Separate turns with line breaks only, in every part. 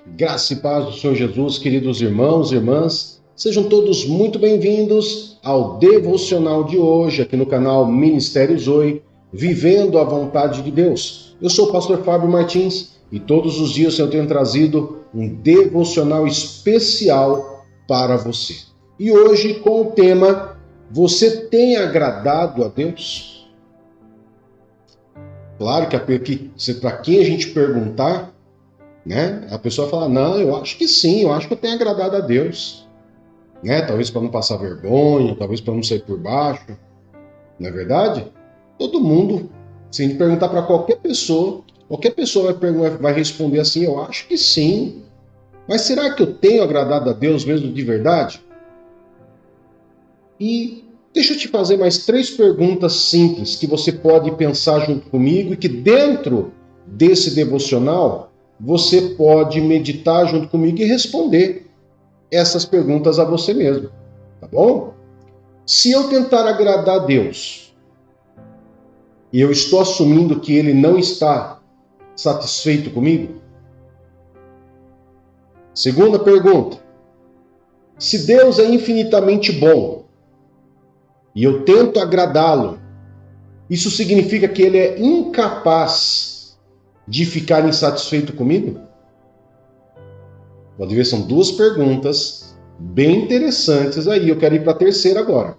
Graça e paz do Senhor Jesus, queridos irmãos e irmãs, sejam todos muito bem-vindos ao devocional de hoje, aqui no canal Ministério Zoe, Vivendo a Vontade de Deus. Eu sou o pastor Fábio Martins e todos os dias eu tenho trazido um devocional especial para você. E hoje com o tema: você tem agradado a Deus? Claro que para quem a gente perguntar, né? A pessoa fala, não, eu acho que sim, eu acho que eu tenho agradado a Deus, né? Talvez para não passar vergonha, talvez para não sair por baixo, não é verdade? Todo mundo, se a gente perguntar para qualquer pessoa vai responder assim, eu acho que sim. Mas será que eu tenho agradado a Deus mesmo de verdade? E deixa eu te fazer mais 3 perguntas simples que você pode pensar junto comigo e que dentro desse devocional você pode meditar junto comigo e responder essas perguntas a você mesmo, tá bom? Se eu tentar agradar a Deus e eu estou assumindo que Ele não está satisfeito comigo? Segunda pergunta: se Deus é infinitamente bom e eu tento agradá-lo, isso significa que Ele é incapaz de ficar insatisfeito comigo? Pode ver, são 2 perguntas bem interessantes aí. Eu quero ir para a terceira agora.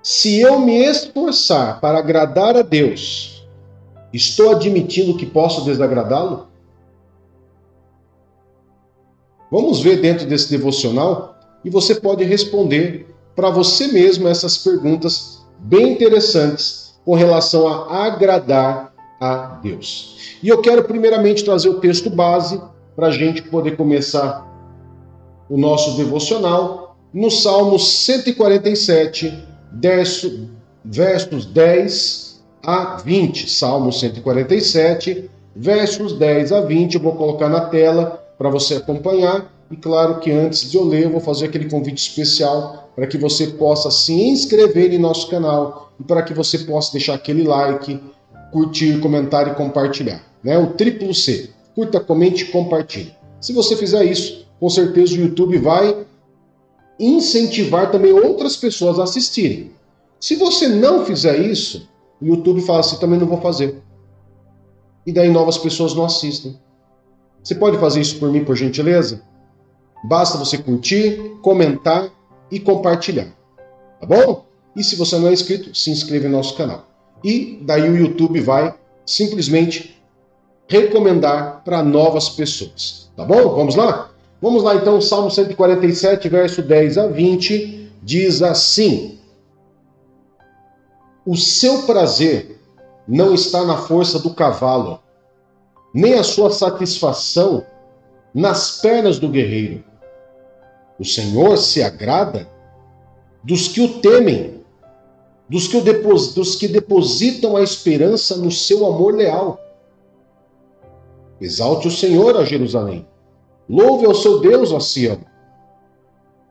Se eu me esforçar para agradar a Deus, estou admitindo que posso desagradá-lo? Vamos ver dentro desse devocional e você pode responder para você mesmo essas perguntas bem interessantes com relação a agradar a Deus. E eu quero primeiramente trazer o texto base para a gente poder começar o nosso devocional no Salmo 147, versos 10 a 20. Salmo 147, versos 10 a 20. Eu vou colocar na tela para você acompanhar. E claro que antes de eu ler, eu vou fazer aquele convite especial para que você possa se inscrever em nosso canal e para que você possa deixar aquele like, curtir, comentar e compartilhar, né? O triplo C. Curta, comente e compartilhe. Se você fizer isso, com certeza o YouTube vai incentivar também outras pessoas a assistirem. Se você não fizer isso, o YouTube fala assim, também não vou fazer. E daí novas pessoas não assistem. Você pode fazer isso por mim, por gentileza? Basta você curtir, comentar e compartilhar. Tá bom? E se você não é inscrito, se inscreva em nosso canal. E daí o YouTube vai simplesmente recomendar para novas pessoas. Tá bom? Vamos lá? Vamos lá então, Salmo 147, verso 10 a 20, diz assim: o seu prazer não está na força do cavalo, nem a sua satisfação nas pernas do guerreiro. O Senhor se agrada dos que o temem, dos que depositam a esperança no seu amor leal. Exalte o Senhor a Jerusalém. Louve ao seu Deus, ó Sião.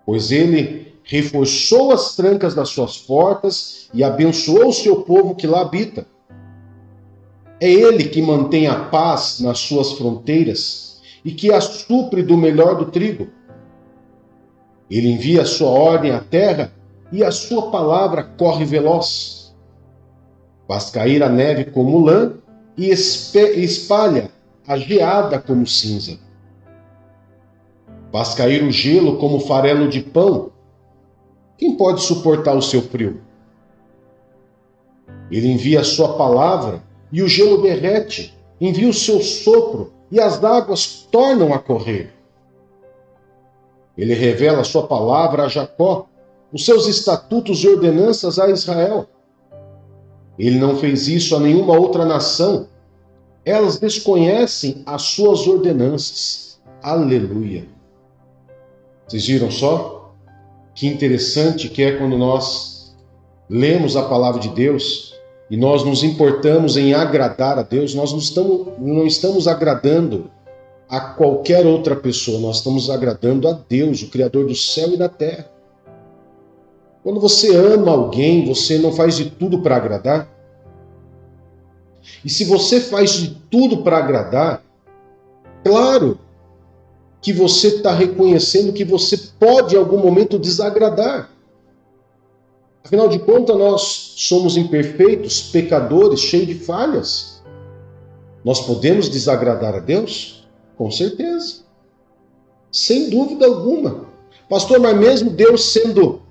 Pois ele reforçou as trancas das suas portas e abençoou o seu povo que lá habita. É ele que mantém a paz nas suas fronteiras e que a supre do melhor do trigo. Ele envia a sua ordem à terra e a sua palavra corre veloz. Faz cair a neve como lã e espalha a geada como cinza. Faz cair o gelo como farelo de pão. Quem pode suportar o seu frio? Ele envia a sua palavra e o gelo derrete. Envia o seu sopro e as águas tornam a correr. Ele revela a sua palavra a Jacó, os seus estatutos e ordenanças a Israel. Ele não fez isso a nenhuma outra nação. Elas desconhecem as suas ordenanças. Aleluia! Vocês viram só? Que interessante que é quando nós lemos a palavra de Deus e nós nos importamos em agradar a Deus. Nós não estamos agradando a qualquer outra pessoa, nós estamos agradando a Deus, o Criador do céu e da terra. Quando você ama alguém, você não faz de tudo para agradar? E se você faz de tudo para agradar, claro que você está reconhecendo que você pode em algum momento desagradar. Afinal de contas, nós somos imperfeitos, pecadores, cheios de falhas. Nós podemos desagradar a Deus? Com certeza. Sem dúvida alguma. Pastor, mas mesmo Deus sendo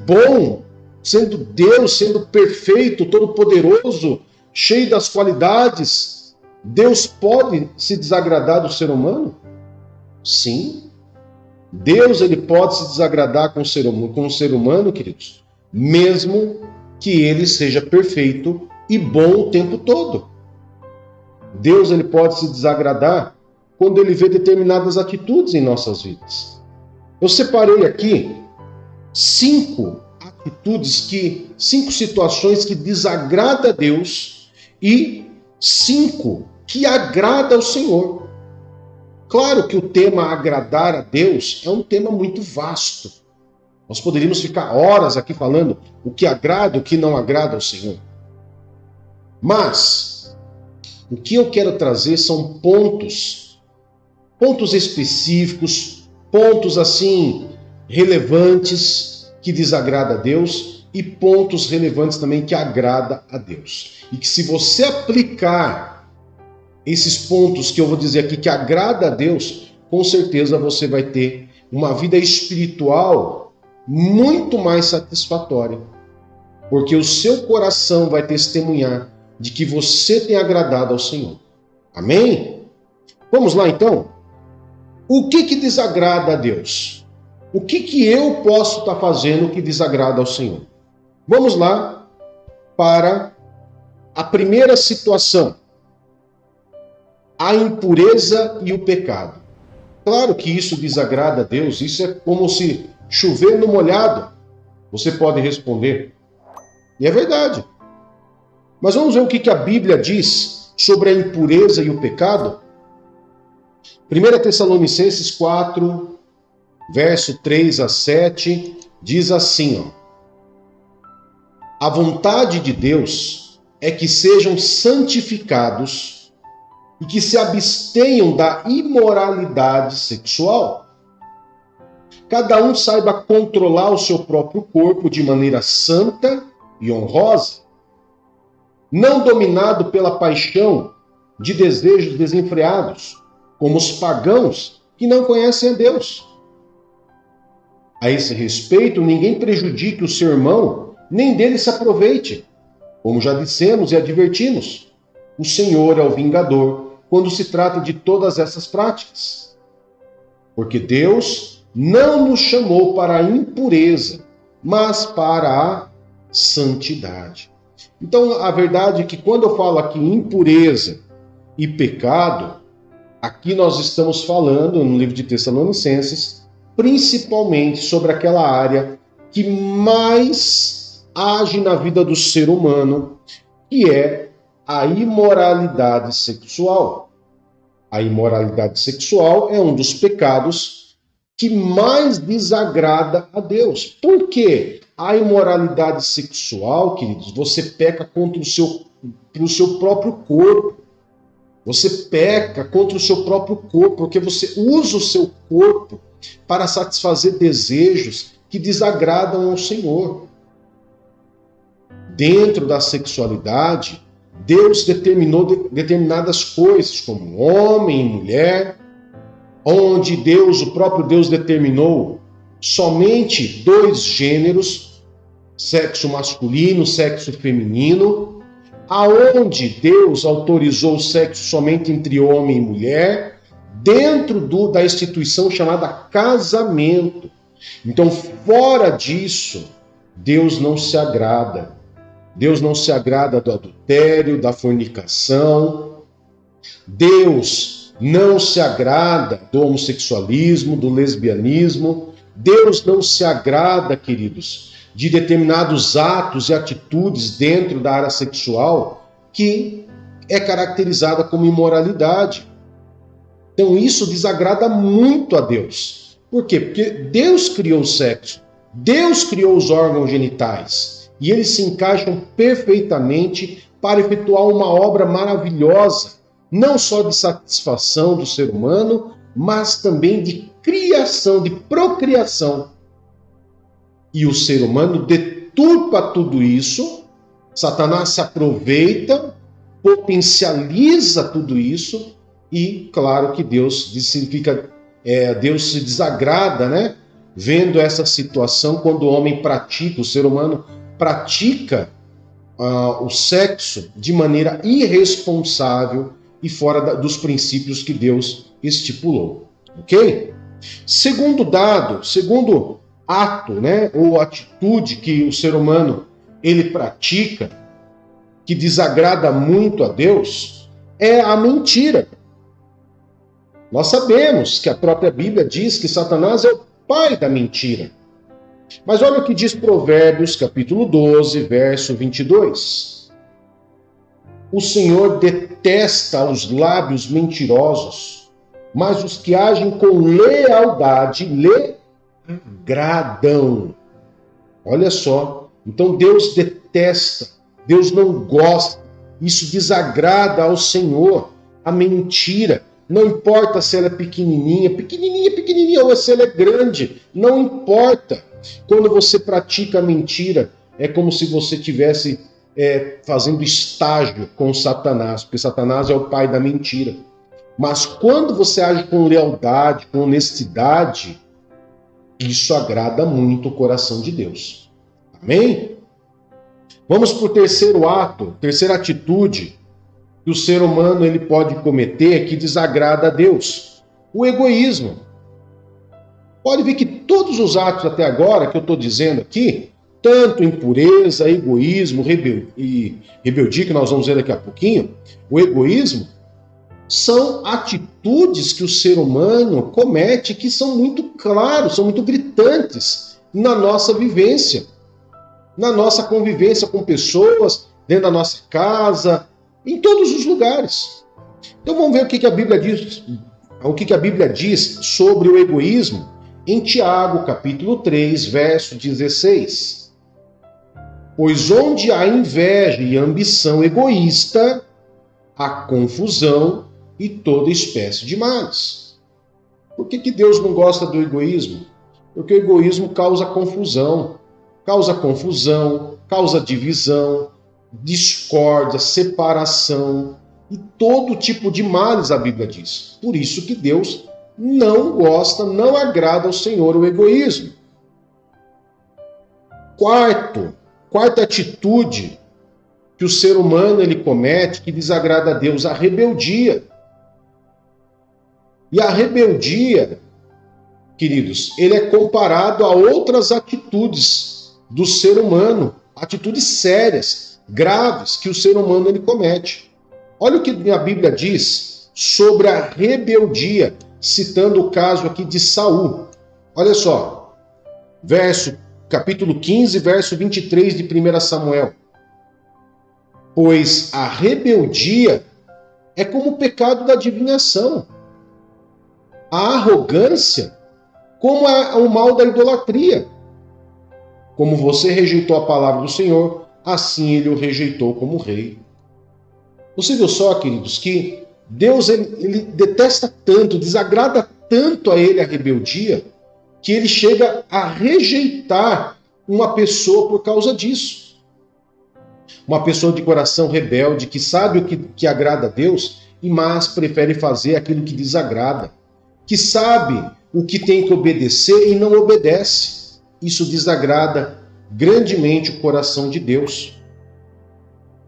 bom, sendo Deus, sendo perfeito, todo-poderoso, cheio das qualidades, Deus pode se desagradar do ser humano? Sim. Deus ele pode se desagradar com o ser humano, queridos, mesmo que ele seja perfeito e bom o tempo todo. Deus ele pode se desagradar quando ele vê determinadas atitudes em nossas vidas. Eu separei aqui 5 situações que desagradam a Deus e 5 que agradam ao Senhor. Claro que o tema agradar a Deus é um tema muito vasto. Nós poderíamos ficar horas aqui falando o que agrada, o que não agrada ao Senhor. Mas o que eu quero trazer são pontos específicos, pontos assim relevantes que desagrada a Deus e pontos relevantes também que agrada a Deus. E que se você aplicar esses pontos que eu vou dizer aqui que agrada a Deus, com certeza você vai ter uma vida espiritual muito mais satisfatória. Porque o seu coração vai testemunhar de que você tem agradado ao Senhor. Amém? Vamos lá então? O que desagrada a Deus? O que eu posso estar fazendo que desagrada ao Senhor? Vamos lá para a primeira situação. A impureza e o pecado. Claro que isso desagrada a Deus, isso é como se chover no molhado. Você pode responder. E é verdade. Mas vamos ver o que a Bíblia diz sobre a impureza e o pecado? 1 Tessalonicenses 4, verso 3 a 7, diz assim, a vontade de Deus é que sejam santificados e que se abstenham da imoralidade sexual. Cada um saiba controlar o seu próprio corpo de maneira santa e honrosa, não dominado pela paixão de desejos desenfreados, como os pagãos que não conhecem a Deus. A esse respeito, ninguém prejudique o seu irmão, nem dele se aproveite. Como já dissemos e advertimos, o Senhor é o vingador quando se trata de todas essas práticas. Porque Deus não nos chamou para a impureza, mas para a santidade. Então, a verdade é que quando eu falo aqui impureza e pecado, aqui nós estamos falando, no livro de Tessalonicenses, principalmente sobre aquela área que mais age na vida do ser humano, que é a imoralidade sexual. A imoralidade sexual é um dos pecados que mais desagrada a Deus. Por quê? A imoralidade sexual, queridos, você peca contra o seu próprio corpo. Você peca contra o seu próprio corpo, porque você usa o seu corpo para satisfazer desejos que desagradam ao Senhor. Dentro da sexualidade, Deus determinou determinadas coisas, como homem e mulher, onde o próprio Deus determinou somente 2 gêneros, sexo masculino, sexo feminino, aonde Deus autorizou o sexo somente entre homem e mulher, dentro da instituição chamada casamento. Então, fora disso, Deus não se agrada. Deus não se agrada do adultério, da fornicação. Deus não se agrada do homossexualismo, do lesbianismo. Deus não se agrada, queridos, de determinados atos e atitudes dentro da área sexual que é caracterizada como imoralidade. Então isso desagrada muito a Deus. Por quê? Porque Deus criou o sexo, Deus criou os órgãos genitais e eles se encaixam perfeitamente para efetuar uma obra maravilhosa, não só de satisfação do ser humano, mas também de criação, de procriação. E o ser humano deturpa tudo isso, Satanás se aproveita, potencializa tudo isso, e claro que Deus Deus se desagrada, né? Vendo essa situação quando o homem pratica, o ser humano pratica o sexo de maneira irresponsável e fora dos princípios que Deus estipulou, ok? Segundo ato, né, ou atitude que o ser humano ele pratica, que desagrada muito a Deus, é a mentira. Nós sabemos que a própria Bíblia diz que Satanás é o pai da mentira. Mas olha o que diz Provérbios, capítulo 12, verso 22. O Senhor detesta os lábios mentirosos, mas os que agem com lealdade lhe agradam. Olha só, então Deus detesta, Deus não gosta, isso desagrada ao Senhor, a mentira. Não importa se ela é pequenininha, ou se ela é grande, não importa. Quando você pratica a mentira, é como se você estivesse fazendo estágio com Satanás, porque Satanás é o pai da mentira. Mas quando você age com lealdade, com honestidade, isso agrada muito o coração de Deus. Amém? Vamos para o terceiro ato, terceira atitude que o ser humano ele pode cometer que desagrada a Deus. O egoísmo. Pode ver que todos os atos até agora que eu estou dizendo aqui, tanto impureza, egoísmo, rebeldia, que nós vamos ver daqui a pouquinho, o egoísmo, são atitudes que o ser humano comete que são muito claros, são muito gritantes na nossa vivência, na nossa convivência com pessoas, dentro da nossa casa, em todos os lugares. Então vamos ver o que a Bíblia diz, sobre o egoísmo em Tiago, capítulo 3, verso 16. Pois onde há inveja e ambição egoísta, há confusão e toda espécie de males. Por que Deus não gosta do egoísmo? Porque o egoísmo causa confusão, causa divisão, discórdia, separação e todo tipo de males, a Bíblia diz. Por isso que Deus não gosta, não agrada ao Senhor o egoísmo. Quarta atitude que o ser humano ele comete que desagrada a Deus, a rebeldia. E a rebeldia, queridos, ele é comparado a outras atitudes do ser humano, atitudes sérias, graves que o ser humano ele comete. Olha o que a Bíblia diz sobre a rebeldia, citando o caso aqui de Saul. Olha só, capítulo 15, verso 23 de 1 Samuel. Pois a rebeldia é como o pecado da adivinhação, a arrogância como o mal da idolatria. Como você rejeitou a palavra do Senhor, assim ele o rejeitou como rei. Você viu só, queridos, que Deus ele detesta tanto, desagrada tanto a ele a rebeldia, que ele chega a rejeitar uma pessoa por causa disso. Uma pessoa de coração rebelde, que sabe o que agrada a Deus, mas prefere fazer aquilo que desagrada. Que sabe o que tem que obedecer e não obedece. Isso desagrada grandemente o coração de Deus.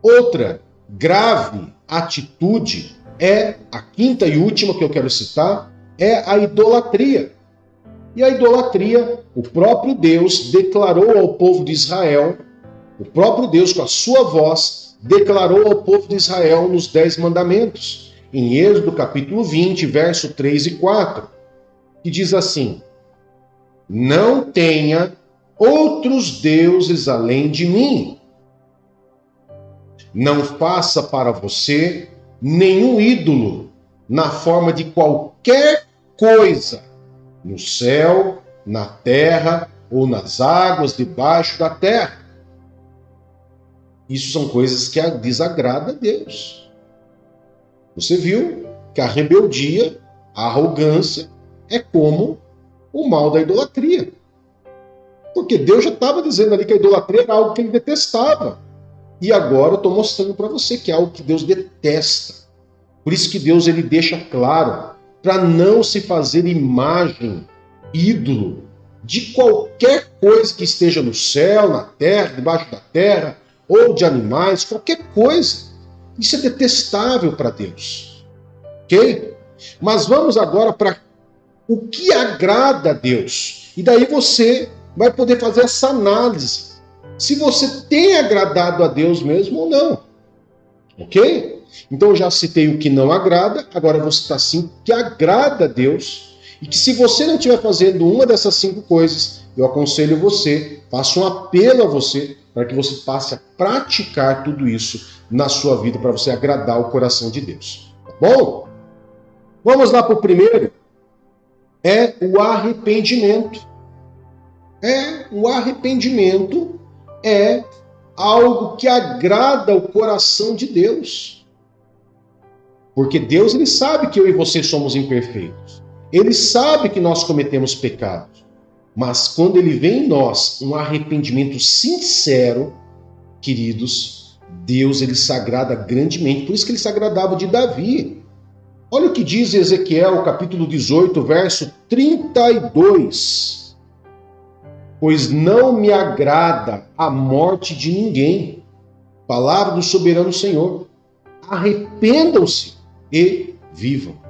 Outra grave atitude é, a quinta e última que eu quero citar, é a idolatria. E a idolatria, o próprio Deus declarou ao povo de Israel, o próprio Deus com a sua voz, declarou ao povo de Israel nos 10 mandamentos, em Êxodo capítulo 20, verso 3 e 4, que diz assim: não tenha outros deuses além de mim. Não faça para você nenhum ídolo na forma de qualquer coisa, no céu, na terra ou nas águas debaixo da terra. Isso são coisas que desagradam a Deus. Você viu que a rebeldia A arrogância é como o mal da idolatria. Porque Deus já estava dizendo ali que a idolatria era algo que ele detestava. E agora eu estou mostrando para você que é algo que Deus detesta. Por isso que Deus ele deixa claro para não se fazer imagem, ídolo, de qualquer coisa que esteja no céu, na terra, debaixo da terra, ou de animais, qualquer coisa. Isso é detestável para Deus. Ok? Mas vamos agora para o que agrada a Deus. E daí você vai poder fazer essa análise. Se você tem agradado a Deus mesmo ou não. Ok? Então eu já citei o que não agrada, agora eu vou citar 5 que agrada a Deus. E que se você não estiver fazendo uma dessas 5 coisas, eu aconselho você, faço um apelo a você, para que você passe a praticar tudo isso na sua vida, para você agradar o coração de Deus. Tá bom? Vamos lá para o primeiro. É o arrependimento. O arrependimento é algo que agrada o coração de Deus. Porque Deus ele sabe que eu e você somos imperfeitos. Ele sabe que nós cometemos pecados. Mas quando ele vê em nós um arrependimento sincero, queridos, Deus ele se agrada grandemente. Por isso que ele se agradava de Davi. Olha o que diz Ezequiel, capítulo 18, verso 32. Pois não me agrada a morte de ninguém. Palavra do soberano Senhor. Arrependam-se e vivam.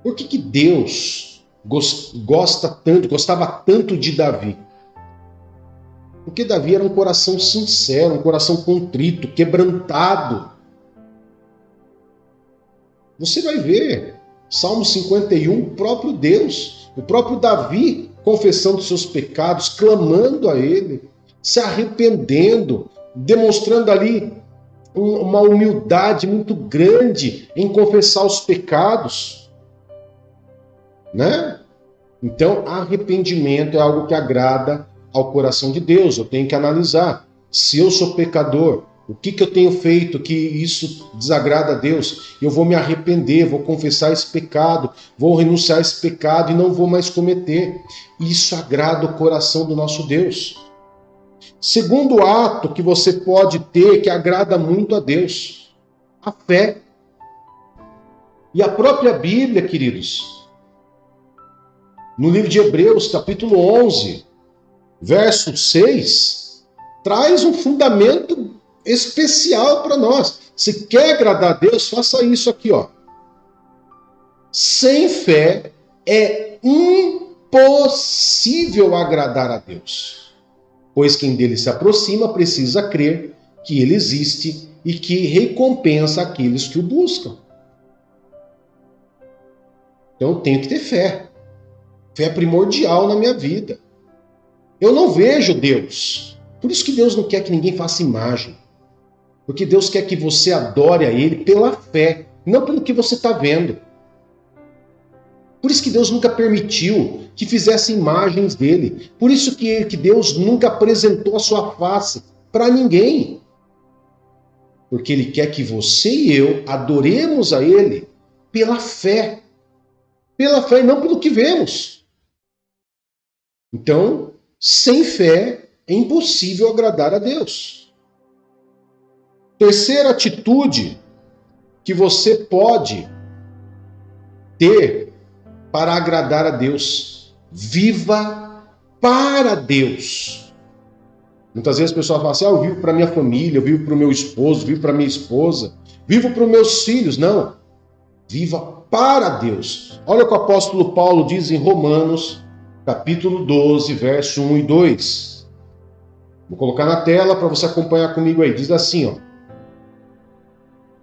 Por que Deus gostava tanto de Davi? Porque Davi era um coração sincero, um coração contrito, quebrantado. Você vai ver, Salmo 51, o próprio Deus, o próprio Davi confessando seus pecados, clamando a ele, se arrependendo, demonstrando ali uma humildade muito grande em confessar os pecados, né? Então, arrependimento é algo que agrada ao coração de Deus. Eu tenho que analisar se eu sou pecador, o que eu tenho feito que isso desagrada a Deus. Eu vou me arrepender, vou confessar esse pecado, vou renunciar a esse pecado e não vou mais cometer. Isso agrada o coração do nosso Deus. Segundo ato que você pode ter que agrada muito a Deus, a fé. E a própria Bíblia, queridos, no livro de Hebreus, capítulo 11, verso 6, traz um fundamento especial para nós. Se quer agradar a Deus, faça isso aqui, ó. Sem fé é impossível agradar a Deus, pois quem dele se aproxima precisa crer que ele existe e que recompensa aqueles que o buscam. Então eu tenho que ter fé. Fé é primordial na minha vida. Eu não vejo Deus. Por isso que Deus não quer que ninguém faça imagem. Porque Deus quer que você adore a Ele pela fé, não pelo que você está vendo. Por isso que Deus nunca permitiu que fizessem imagens dele. Por isso que Deus nunca apresentou a sua face para ninguém. Porque Ele quer que você e eu adoremos a Ele pela fé. Pela fé e não pelo que vemos. Então, sem fé é impossível agradar a Deus. Terceira atitude que você pode ter para agradar a Deus: viva para Deus. Muitas vezes as pessoas falam assim: eu vivo para minha família, eu vivo para o meu esposo, eu vivo para minha esposa, vivo para os meus filhos. Não, viva para Deus. Olha o que o apóstolo Paulo diz em Romanos, capítulo 12, verso 1 e 2. Vou colocar na tela para você acompanhar comigo aí. Diz assim, ó: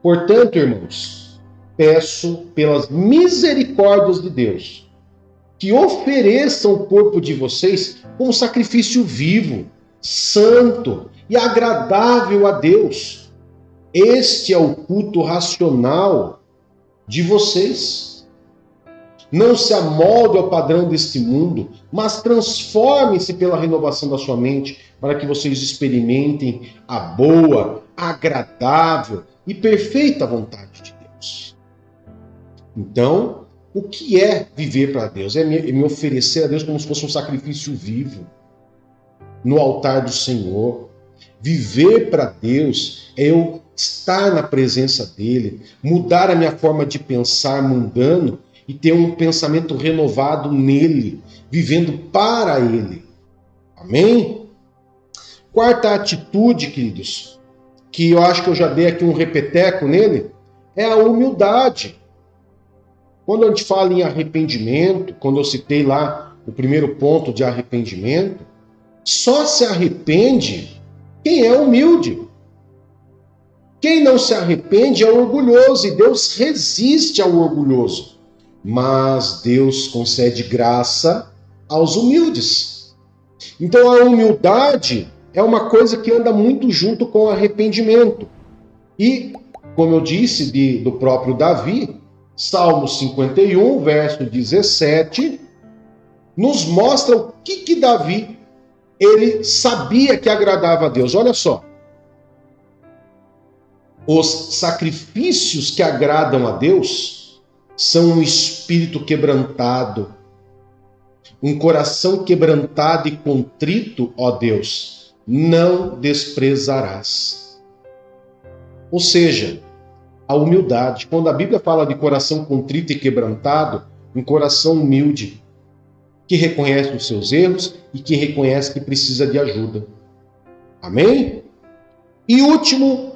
portanto, irmãos, peço pelas misericórdias de Deus que ofereçam o corpo de vocês como sacrifício vivo, santo e agradável a Deus. Este é o culto racional de vocês. Não se amolde ao padrão deste mundo, mas transforme-se pela renovação da sua mente, para que vocês experimentem a boa, agradável e perfeita vontade de Deus. Então, o que é viver para Deus? É me oferecer a Deus como se fosse um sacrifício vivo no altar do Senhor. Viver para Deus é eu estar na presença dele, mudar a minha forma de pensar mundano e ter um pensamento renovado nele, vivendo para ele. Amém? Quarta atitude, queridos, que eu acho que eu já dei aqui um repeteco nele, é a humildade. Quando a gente fala em arrependimento, quando eu citei lá o primeiro ponto de arrependimento, só se arrepende quem é humilde. Quem não se arrepende é orgulhoso, e Deus resiste ao orgulhoso. Mas Deus concede graça aos humildes. Então a humildade é uma coisa que anda muito junto com o arrependimento. E, como eu disse do próprio Davi, Salmo 51, verso 17, nos mostra o que Davi ele sabia que agradava a Deus. Olha só. Os sacrifícios que agradam a Deus são um espírito quebrantado, um coração quebrantado e contrito, ó Deus, não desprezarás. Ou seja, a humildade. Quando a Bíblia fala de coração contrito e quebrantado, um coração humilde, que reconhece os seus erros e que reconhece que precisa de ajuda. Amém? E último,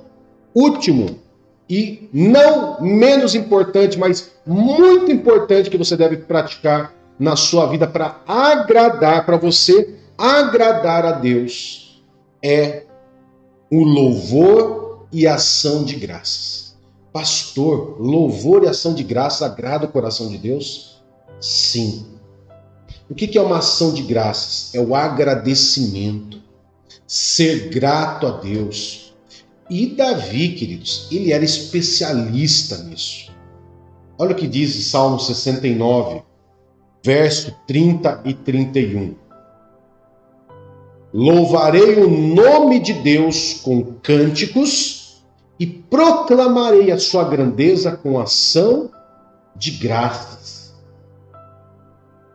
e não menos importante, mas muito importante que você deve praticar na sua vida para agradar, para você agradar a Deus, é o louvor e ação de graças. Pastor, louvor e ação de graças agrada o coração de Deus? Sim. O que é uma ação de graças? É o agradecimento, ser grato a Deus. E Davi, queridos, ele era especialista nisso. Olha o que diz em Salmo 69, verso 30 e 31. Louvarei o nome de Deus com cânticos e proclamarei a sua grandeza com ação de graças.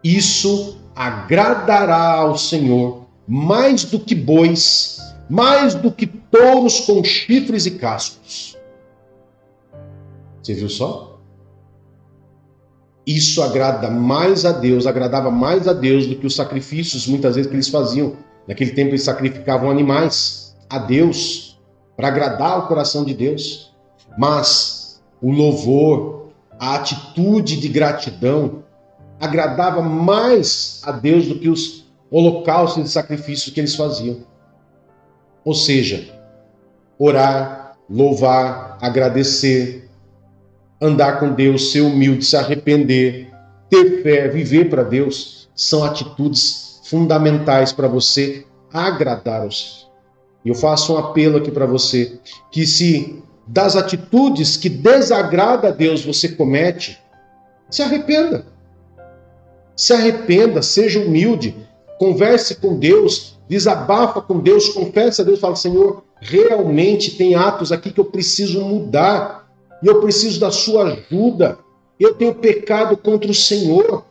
Isso agradará ao Senhor mais do que bois, mais do que touros com chifres e cascos. Você viu só? Isso agrada mais a Deus, agradava mais a Deus do que os sacrifícios, muitas vezes, que eles faziam. Naquele tempo eles sacrificavam animais a Deus, para agradar o coração de Deus. Mas o louvor, a atitude de gratidão, agradava mais a Deus do que os holocaustos e sacrifícios que eles faziam. Ou seja, orar, louvar, agradecer, andar com Deus, ser humilde, se arrepender, ter fé, viver para Deus, são atitudes fundamentais para você agradar ao Senhor. E eu faço um apelo aqui para você, que se das atitudes que desagradam a Deus você comete, se arrependa. Se arrependa, seja humilde, converse com Deus, desabafa com Deus, confessa a Deus, fala: Senhor, realmente tem atos aqui que eu preciso mudar, e eu preciso da sua ajuda, eu tenho pecado contra o Senhor.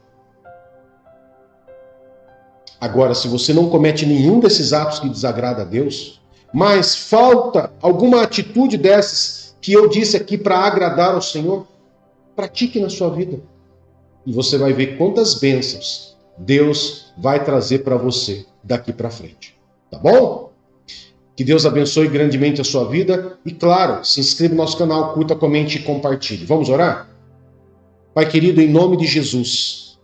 Agora, se você não comete nenhum desses atos que desagrada a Deus, mas falta alguma atitude dessas que eu disse aqui para agradar ao Senhor, pratique na sua vida. E você vai ver quantas bênçãos Deus vai trazer para você daqui para frente. Tá bom? Que Deus abençoe grandemente a sua vida. E claro, se inscreva no nosso canal, curta, comente e compartilhe. Vamos orar? Pai querido, em nome de Jesus,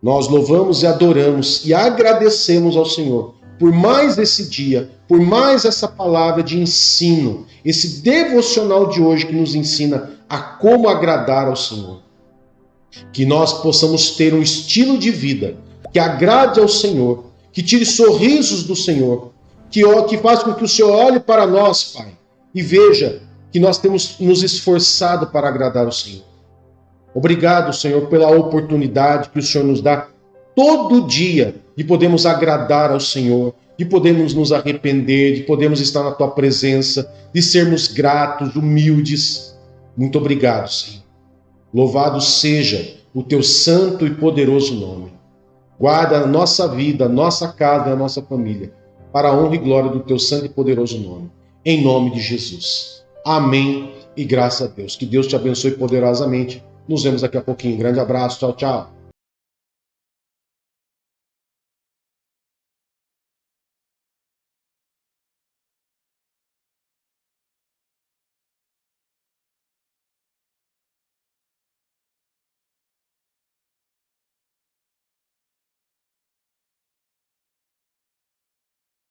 nós louvamos e adoramos e agradecemos ao Senhor por mais esse dia, por mais essa palavra de ensino, esse devocional de hoje que nos ensina a como agradar ao Senhor. Que nós possamos ter um estilo de vida que agrade ao Senhor, que tire sorrisos do Senhor, que faz com que o Senhor olhe para nós, Pai, e veja que nós temos nos esforçado para agradar ao Senhor. Obrigado, Senhor, pela oportunidade que o Senhor nos dá todo dia de podermos agradar ao Senhor, de podermos nos arrepender, de podermos estar na Tua presença, de sermos gratos, humildes. Muito obrigado, Senhor. Louvado seja o teu santo e poderoso nome. Guarda a nossa vida, a nossa casa e a nossa família, para a honra e glória do teu santo e poderoso nome. Em nome de Jesus. Amém e graças a Deus. Que Deus te abençoe poderosamente. Nos vemos daqui a pouquinho. Grande abraço. Tchau, tchau.